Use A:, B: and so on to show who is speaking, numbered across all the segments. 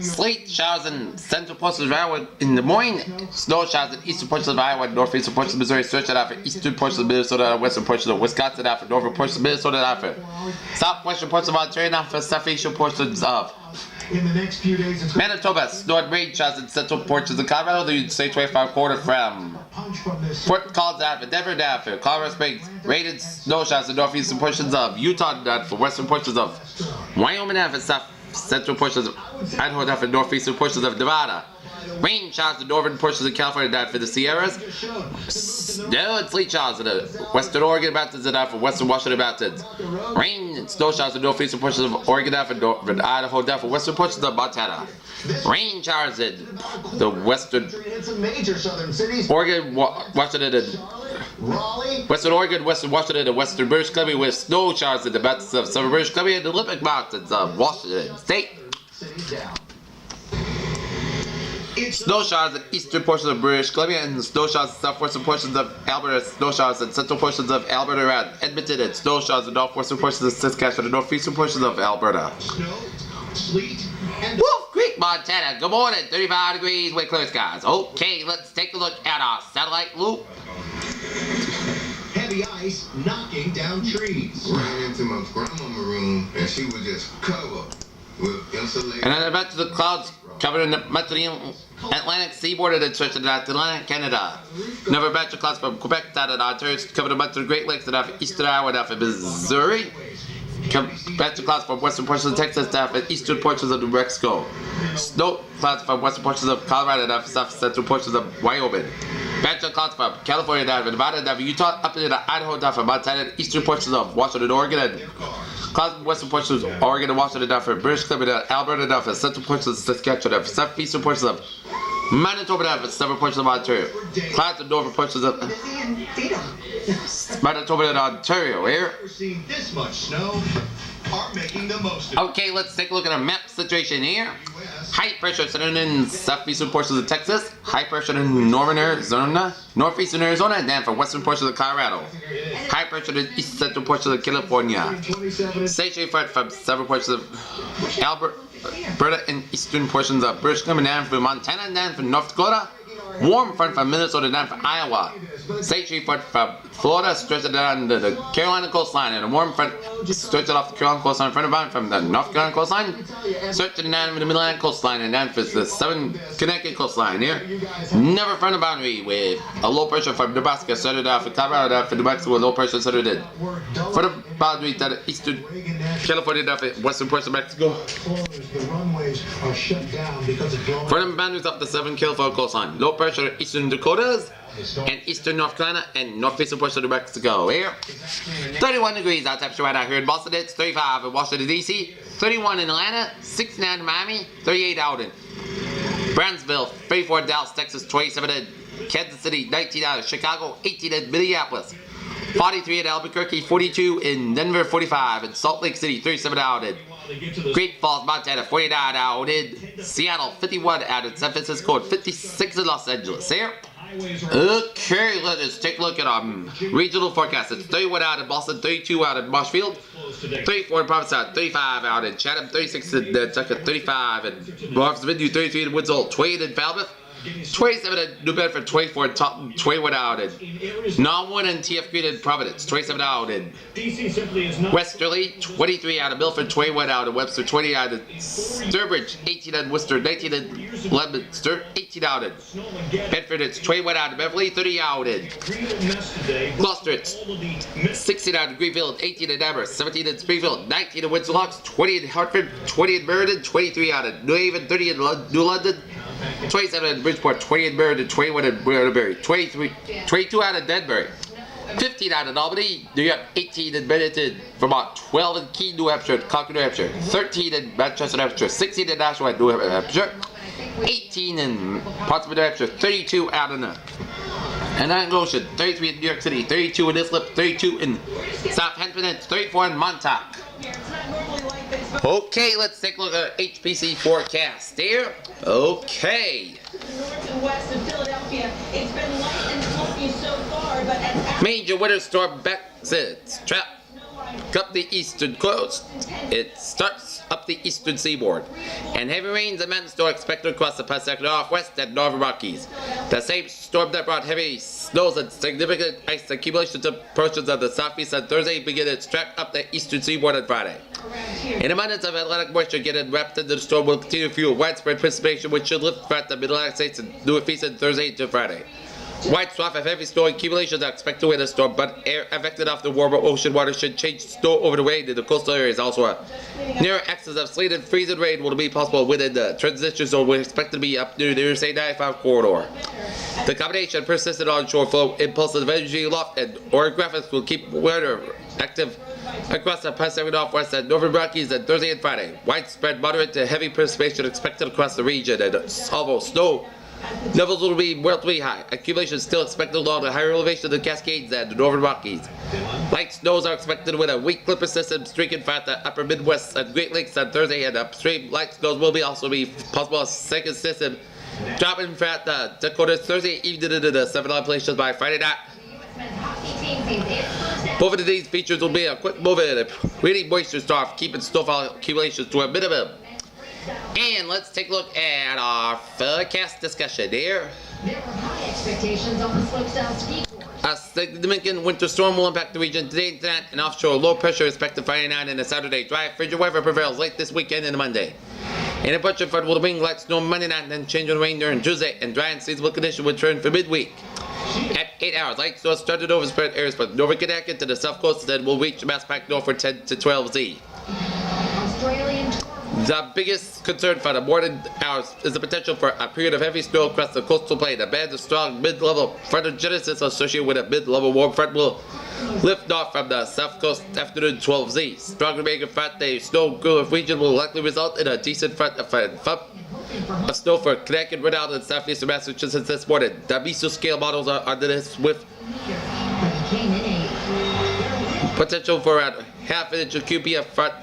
A: Sleet showers in central portions of Iowa in the morning. Snow showers in eastern portions of Iowa, northeastern portions of Missouri, stretching out for eastern portions of Minnesota, western portions of Wisconsin, out for northern portions of Minnesota, out for southwestern portions of Ontario, out for southeastern portions of Manitoba. Snow and rain showers in central portions of Colorado. The say 25 quarter from Fort Collins, out for Denver, down for Colorado Springs. Rain and snow showers in northeastern portions of Utah, down for western portions of Wyoming, down for south central portions of Idaho, down for northeastern portions of Nevada. Rain showers in northern portions of California, down for the Sierras. Snow and sleet showers in the western Oregon Mountains, and down for western Washington Mountains. Rain and snow showers in northeastern portions of Oregon, down for northern Idaho, down for western portions of Montana. Rain showers in the western Oregon, Washington, and western Oregon, western Washington, and western British Columbia, with snow showers in the mountains of southern British Columbia and the Olympic Mountains of Washington State. Snow showers in eastern portions of British Columbia and snow showers in southwestern portions of Alberta, snow showers in central portions of Alberta around Edmonton, and snow showers in northwestern portions of Saskatchewan and northeastern portions of Alberta.
B: Snow, sleet, and
A: Wolf Creek, Montana. Good morning, 35 degrees with clear skies. Okay, let's take a look at our satellite loop.
B: heavy ice knocking down trees.
C: Ran into my grandmama's room and she was just covered with insulated.
A: And then back to the clouds covering the Mediterranean Atlantic seaboard and stretch of Atlantic Canada. Never batch of clouds from Quebec down to Ontario cover the Mediterranean Great Lakes and off eastern Iowa and off of Missouri. Batch of clouds from western portions of Texas down to eastern portions of New Mexico. Snow clouds from western portions of Colorado and off south central portions of Wyoming. Batch of clouds from California down to Nevada down to Utah up into Idaho down from Montana and eastern portions of Washington, Oregon, and clouds from western portions of Oregon and Washington down from British Columbia, Alberta down from central portions of Saskatchewan down from southeastern portions of Manitoba down from southern portions of Ontario. Clouds from northern portions of Manitoba and Ontario here.
B: Seen this much snow are making the most of it.
A: Okay, let's take a look at our map situation here. High pressure centered in southeastern portions of Texas. High pressure in northern Arizona, northeastern Arizona, and then for western portions of Colorado. High pressure in east central portions of California. Stationary front from several portions of Alberta and eastern portions of British Columbia, down from Montana, and then from North Dakota. Warm front from Minnesota down from Iowa. Stationary front from Florida stretching down to the Carolina coastline, and a warm front stretching off the Carolina coastline in front of from the North Carolina coastline, stretching down the Midland coastline and down for the southern Connecticut coastline here. Never front of boundary with a low pressure from Nebraska started off in Colorado down for New Mexico with low pressure started in. For the boundary down to eastern California down for western portions of Mexico.
B: The runways are shut down because of
A: For the boundaries up the southern California coastline. Low pressure in eastern Dakotas and eastern North Carolina and northeastern portions of New Mexico here. 31 degrees out temperature right out here in Boston. It's 35 in Washington D.C., 31 in Atlanta, 69 in Miami, 38 out in Brownsville, 34 in Dallas, Texas, 27 in Kansas City, 19 out of Chicago, 18 in Minneapolis, 43 in Albuquerque, 42 in Denver, 45 in Salt Lake City, 37 out in Great Falls, Montana, 49 out in Seattle, 51 out in San Francisco, and 56 in Los Angeles here. Okay, let's take a look at our regional forecast. It's 31 out in Boston, 32 out in Marshfield, 34 in Provincetown, 35 out in Chatham, 36 in Nantucket, 35 in Martha's Vineyard, 33 in Woods Hole, 20 in Falmouth, 27 in New Bedford, 24 in Taunton, 21 out in Norwood and TF Green in Providence, 27 out in Westerly, 23 out of Milford, 21 out in Webster, 20 out in Sturbridge, 18 in Worcester, 19 in Leominster, 18 out in Bedford, it's 21 out in Beverly, 30 out in Gloucester, it's 16 out in Greenfield, 18 in Amherst, 17 in Springfield, 19 in Windsor Locks, 20 in Hartford, 20 in Meriden, 23 out in New Haven, 30 in New London, 27 in Bridgeport, 20 in Meriden, 21 in Waterbury, 22 out in Denbury, 15 out in Albany, New York, 18 in Bennington, Vermont, 12 in Keene, New Hampshire, Concord, New Hampshire, 13 in Manchester, New Hampshire, 16 in Nashua, New Hampshire, 18 in Portsmouth, New Hampshire, 32 out in Atlantic Ocean, 33 in New York City, 32 in Islip, 32 in Southampton, and 34 in Montauk. Okay, let's take a look at HPC forecast here. Okay. Major winter storm Bexit trap up the eastern coast. It starts up the eastern seaboard. And heavy rains and thunderstorms are expected across the Pacific Northwest and Northern Rockies. The same storm that brought heavy snows and significant ice accumulation to portions of the southeast on Thursday begin its trek up the eastern seaboard on Friday. An abundance of Atlantic moisture getting wrapped into the storm will continue to fuel widespread precipitation, which should lift throughout the Mid-Atlantic states and Northeast on Thursday to Friday. Wide swath of heavy snow accumulations are expected with the storm, but air affected off the warmer ocean water should change snow over the rain in the coastal areas. Also, a near excess of sleet and freezing rain will be possible within the transition zone. We're expected to be up near the Interstate 95 corridor. The combination of persistent onshore flow, impulses of energy aloft, and orographics will keep weather active across the Pacific Northwest and Northern Rockies on Thursday and Friday. Widespread moderate to heavy precipitation expected across the region, and almost snow levels will be relatively high. Accumulation is still expected along the higher elevation of the Cascades and the Northern Rockies. Light snows are expected with a weak clipper system streaking throughout the upper Midwest and Great Lakes on Thursday, and upstream light snows will also be possible as a second system dropping throughout the Dakotas Thursday evening into the Southern Appalachians by Friday night. Both of these features will be a quick moving and a really moisture storm, keeping snowfall accumulations to a minimum. And let's take a look at our forecast discussion here.
D: There were high expectations on the slopestyle ski course.
A: A significant winter storm will impact the region today and tonight, and offshore low pressure is expected Friday night and a Saturday. Dry, frigid weather prevails late this weekend and Monday. And a bunch of front will bring light snow Monday night and then change in rain during Tuesday, and dry and seasonable conditions will turn for midweek. At 8 hours, light snow started over spread areas from Northern Connecticut to the south coast, and will reach Mass Pack north for 10 to 12 Z.
D: Australian
A: The biggest concern for the morning hours is the potential for a period of heavy snow across the coastal plain. A band of strong mid-level frontogenesis associated with a mid-level warm front will lift north from the south coast afternoon 12Z. Strong remaining front, the snow region will likely result in a decent front of snow for Connecticut, Rhode Island, and southeastern Massachusetts this morning. The mesoscale models are under this with potential for a half inch of QPF front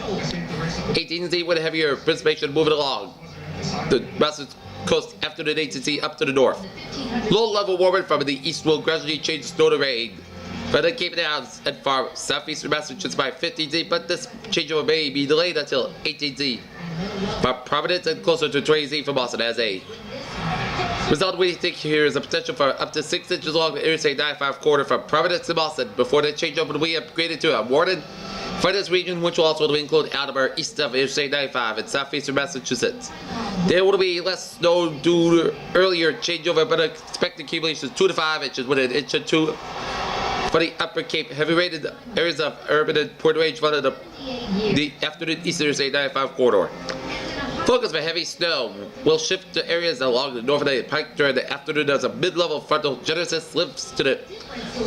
A: 18Z with heavier precipitation moving along the western coast after the 18Z up to the north. Low-level warming from the east will gradually change snow to rain. But the Cape Downs and far southeastern Massachusetts by 15Z, but this changeover may be delayed until 18Z. For Providence and closer to 20Z from Boston as a result, we think here is a potential for up to 6 inches along the Interstate 95 corridor from Providence to Boston before the changeover will be upgraded to a warning for this region, which will also include Attleboro east of Interstate 95 in southeastern Massachusetts. There will be less snow due to earlier changeover, but expected accumulations 2 to 5 inches with an inch or 2 for the Upper Cape. Heavy rated areas of urban and Port Range flooded the afternoon eastern Interstate 95 corridor. Focus for heavy snow will shift to areas along the north of the Pike during the afternoon as a mid-level frontal genesis lifts to the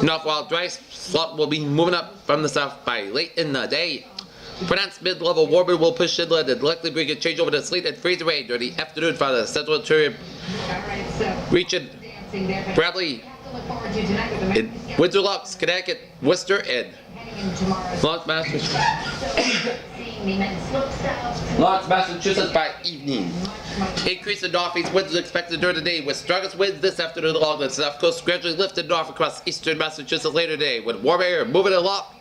A: north, while dry slot will be moving up from the south by late in the day. Pronounced mid-level warming will push inland and likely bring a change over to sleet and freezing rain during the afternoon for the central interior region. Bradley, in Windsor Locks, Connecticut, Worcester, and Lawrence, Massachusetts by evening. Increase in northeast winds is expected during the day, with strongest winds this afternoon along the south coast, gradually lifted north across eastern Massachusetts later today. With warm air moving aloft,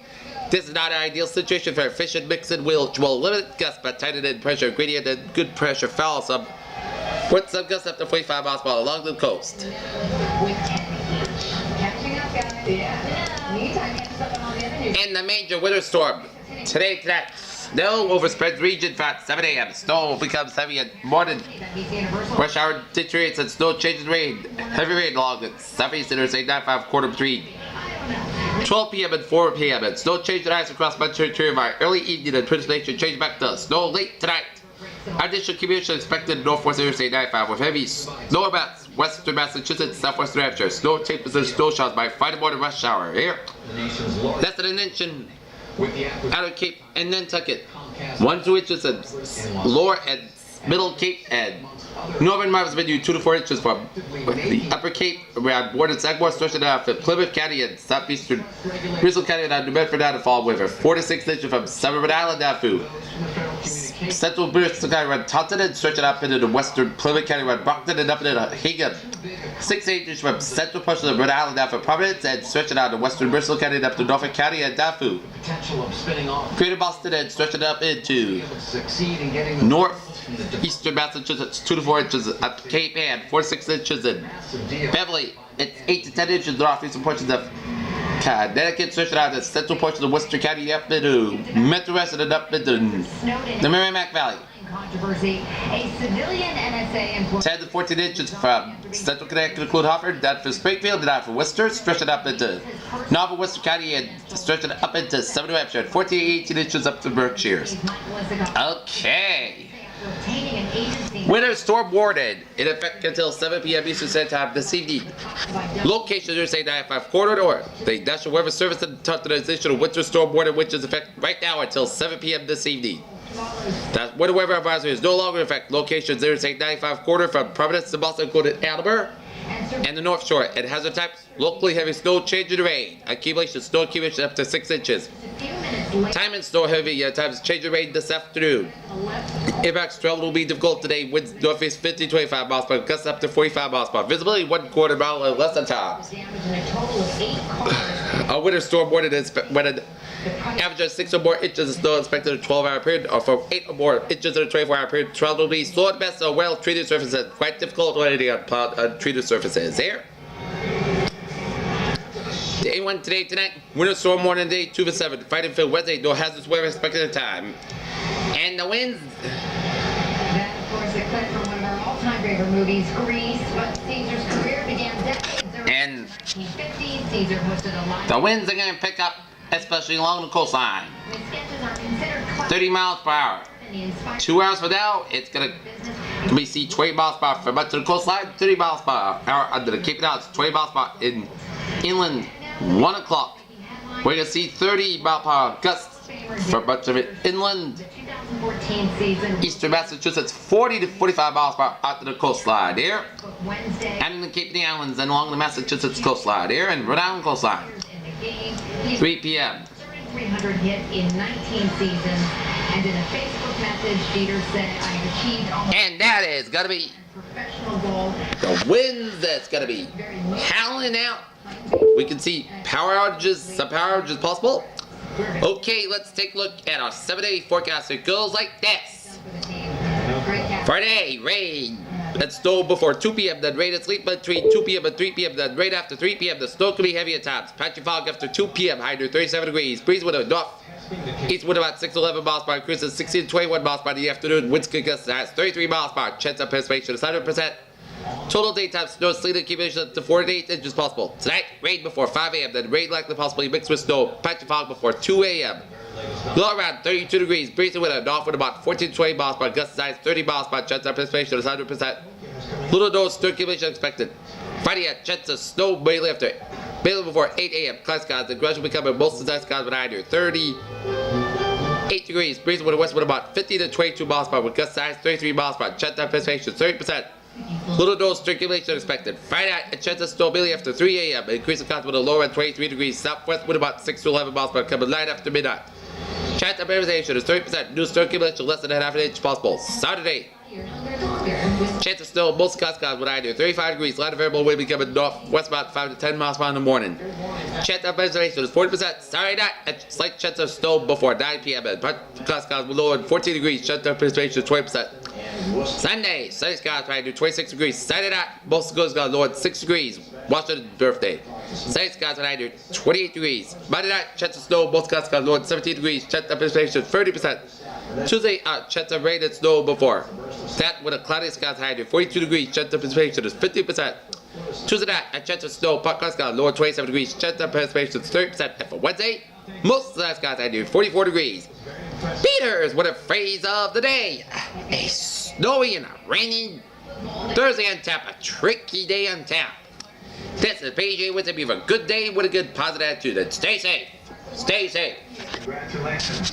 A: this is not an ideal situation for efficient mixing, which will limit gusts but tighten in pressure gradient and good pressure fall with some gusts up to 45 miles per hour along the coast. And the major winter storm today tonight. Snow overspreads region at 7 a.m. Snow becomes heavy at morning. Rush hour deteriorates and snow changes rain. Heavy rain along the southeast Interstate 95 quarter between 12 p.m. and 4 p.m. and snow change ice across much territory by early evening and precipitation change back to snow late tonight. Additional accumulation expected in northwest Interstate 95 with heavy snow amounts western Massachusetts, southwestern New Hampshire. Snow tapers and snow showers by Friday morning rush hour. Here, less than an inch in Outer Cape and Nantucket. 1 to 2 inches in Lower and Middle Cape and Northern Marv's Vineyard 2 to 4 inches from the Upper Cape around Ward and Sagamore, stretching out from Plymouth County and southeastern Bristol County and New Bedford down to fall with 4 to 6 inches from Southern Rhode Island down through Central Bristol County Red Taunton and stretch it up into the Western Plymouth County Red Brockton and up into the Hingham. 6-8 inches from Central portion of Rhode Island down for Providence and stretch it out to Western Bristol County and up to Norfolk County and Dafu. Greater Boston and stretch it up into Northeastern Massachusetts, 2 to 4 inches up to Cape Ann, 4 to 6 inches in Beverly. It's 8 to 10 inches northeastern portions of Connecticut, stretch it out to Central portion of Worcester County up into Metro West and up into the Merrimack Valley. 10 to 14 inches from Central Connecticut, include Hartford, down for Springfield, and down for Worcester, stretch it up into Novel Worcester County, and stretch it up into Southern New Hampshire, 14 to 18 inches up to Berkshires. Okay. Winter storm warning in effect until 7 p.m. Eastern Standard Time this evening. Location Interstate 95 corridor. The National Weather Service and Authorization of winter storm warning, which is in effect right now until 7 p.m. this evening. That winter weather advisory is no longer in effect. Locations Interstate 95 corridor from Providence to Boston, including Attleboro and the North Shore. And hazard types: locally heavy snow, change in rain. Accumulation, snow accumulation up to 6 inches. Time and snow heavy times change in rain this afternoon. Impacts travel will be difficult today. Winds northeast 50-25 miles per hour, gusts up to 45 miles per hour. Visibility 1/4 mile or less than time. A winter storm warning is when an average of 6 or more inches of snow expected in a 12-hour period, or from 8 or more inches in a 24-hour period. Travel will be slow at best on well-treated surfaces. Quite difficult on any untreated surfaces. There. Day 1 today, tonight. Winter storm warning day 2 to 7. Friday and Wednesday. No hazardous weather expected at the time. And the winds.
D: That, of course, a clip from one of our all-time favorite movies, Grease. But Caesar's career began decades ago.
A: And
D: 1950s, Caesar hosted a live.
A: the winds are going to pick up, especially along the coastline. 30 miles per hour. 2 hours from now, it's going to we see 20 miles per hour for much of the coastline, 30 miles per hour under the Cape Cod, 20 miles per hour in inland. 1 o'clock. We're going to see 30 mile per hour gusts for much of it inland. Eastern Massachusetts, 40 to 45 miles per hour out to the coastline here. And in the Cape and the Islands and along the Massachusetts coastline here and Rhode Island coastline. 3 p.m.
D: 300 hit in 19 seasons. And in a Facebook message, Jeter said, I have achieved almost.
A: And that is going to be
D: Professional goal.
A: the winds that's going to be howling out. We can see power outages, some power outages possible. Okay, let's take a look at our 7-day forecast. It goes like this. Friday, rain and snow before 2 p.m. Then rain and sleep between 2 p.m. and 3 p.m. Then rain after 3 p.m. The snow can be heavy at times. Patchy fog after 2 p.m. High near 37 degrees. Breeze with a north east wind about 6 to 11 miles per hour. Cruises 16 to 21 miles per hour in the afternoon. Winds can gust as 33 miles per hour. Chance of precipitation is 100%. Total daytime snow, sleet accumulation up to 4 to 8 inches possible. Tonight, rain before 5 a.m. Then rain likely possibly mixed with snow. Patchy fog before 2 a.m. Low around 32 degrees. Breezing with a north wind about 14 to 20 miles per hour. Gust size 30 miles per hour. Chance of precipitation is 100%. Little to no snow accumulation expected. Friday, a chance of snow mainly before 8 a.m. Cloud skies. The gradually becoming most of the skies with high near 38 degrees. Breezing with a west wind about 50 to 22 miles per hour. With gust size 33 miles per hour. Chance of precipitation 30%. Little dose circulation expected. Friday night, a chance of snow mainly after 3 a.m. Increasing clouds with a low around 23 degrees. Southwest with about 6 to 11 miles per hour. Coming light after midnight. Chance of precipitation is 30%. New circulation less than half an inch possible. Saturday. Chance of snow, most clouds with high near 35 degrees. Light variable wind becoming northwest about 5 to 10 miles per hour in the morning. Chance of precipitation is 40%. Saturday night, a slight chance of snow before 9 p.m. Clouds with low and 14 degrees. Chance of precipitation is 20%. Sunday, sunny skies high near 26 degrees. Saturday night, most of the skies low at 6 degrees. Washington's birthday. Sunny skies high near 28 degrees. Monday night, chance of snow, most skies low at 17 degrees. Chance of precipitation 30%. Tuesday, chance of rain and snow before. That with a cloudy skies high near 42 degrees. Chance of precipitation is 50%. Tuesday night, a chance of snow, part clouds low at 27 degrees. Chance of precipitation is 30%. And for Wednesday, most of the skies high near 44 degrees. Peters, what a phrase of the day. A snowy and a rainy Thursday on tap, a tricky day on tap. This is PJ with you. Have a good day with a good positive attitude and stay safe. Stay safe.
B: Congratulations.